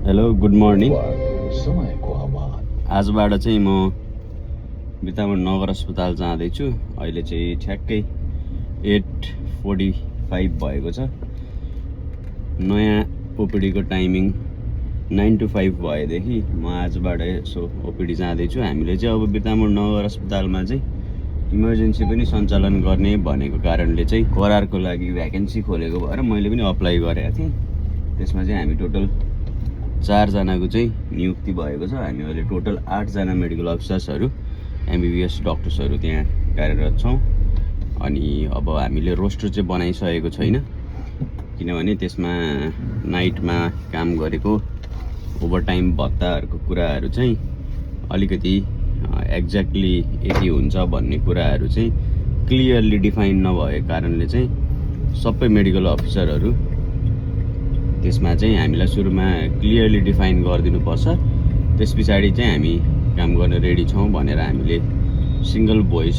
Hello good morning. आजबाट चाहिँ म बितामोड नगर अस्पताल जाँदैछु। अहिले चाहिँ ठ्याक्कै 8:45 भएको छ। नयाँ ओपिडीको टाइमिङ 9 to 5 भएदेखि म आजबाट यसो ओपिडी जाँदैछु। हामीले चाहिँ अब बितामोड नगर अस्पतालमा चाहिँ इमर्जेन्सी पनि सञ्चालन गर्ने भनेको कारणले चाहिँ करारको लागि भ्याकेन्सी खोलेको भएर मैले पनि अप्लाई गरेको थिएँ। त्यसमा चाहिँ हामी टोटल 4 जनाको चाहिँ नियुक्ति भएको छ। हामी अहिले टोटल 8 जना मेडिकल अफिसर्सहरू MBBS डक्टर्सहरू त्यहाँ कार्यरत छौँ। अनि अब हामीले रोस्टर चाहिँ बनाइसकेको छैन, किनभने त्यसमा नाइटमा काम गरेको ओभरटाइम भत्ताहरूको कुराहरू चाहिँ अलिकति एक्ज्याक्टली यति हुन्छ भन्ने कुराहरू चाहिँ क्लियरली डिफाइन नभएको कारणले चाहिँ सबै मेडिकल अफिसरहरू त्यसमा चाहिँ हामीलाई सुरुमा क्लियरली डिफाइन गरिदिनुपर्छ। त्यस पछाडि चाहिँ हामी काम गर्न रेडी छौँ भनेर हामीले सिङ्गल भोइस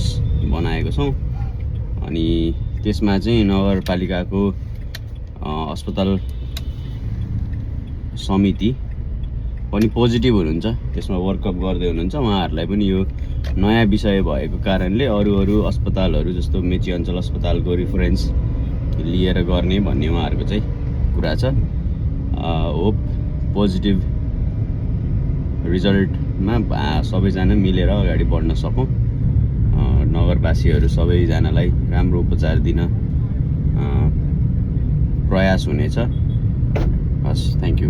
बनाएको छौँ। अनि त्यसमा चाहिँ नगरपालिकाको अस्पताल समिति पनि पोजिटिभ हुनुहुन्छ, त्यसमा वर्कअप गर्दै हुनुहुन्छ। उहाँहरूलाई पनि यो नयाँ विषय भएको कारणले अरू अस्पतालहरू जस्तो मेची अञ्चल अस्पतालको रिफरेन्स लिएर गर्ने भन्ने उहाँहरूको चाहिँ कुरा छ। होप पोजिटिभ रिजल्टमा सबैजना मिलेर अगाडि बढ्न सकौँ। नगरवासीहरू सबैजनालाई राम्रो उपचार दिन प्रयास हुनेछ। हस्, थ्याङ्क यू।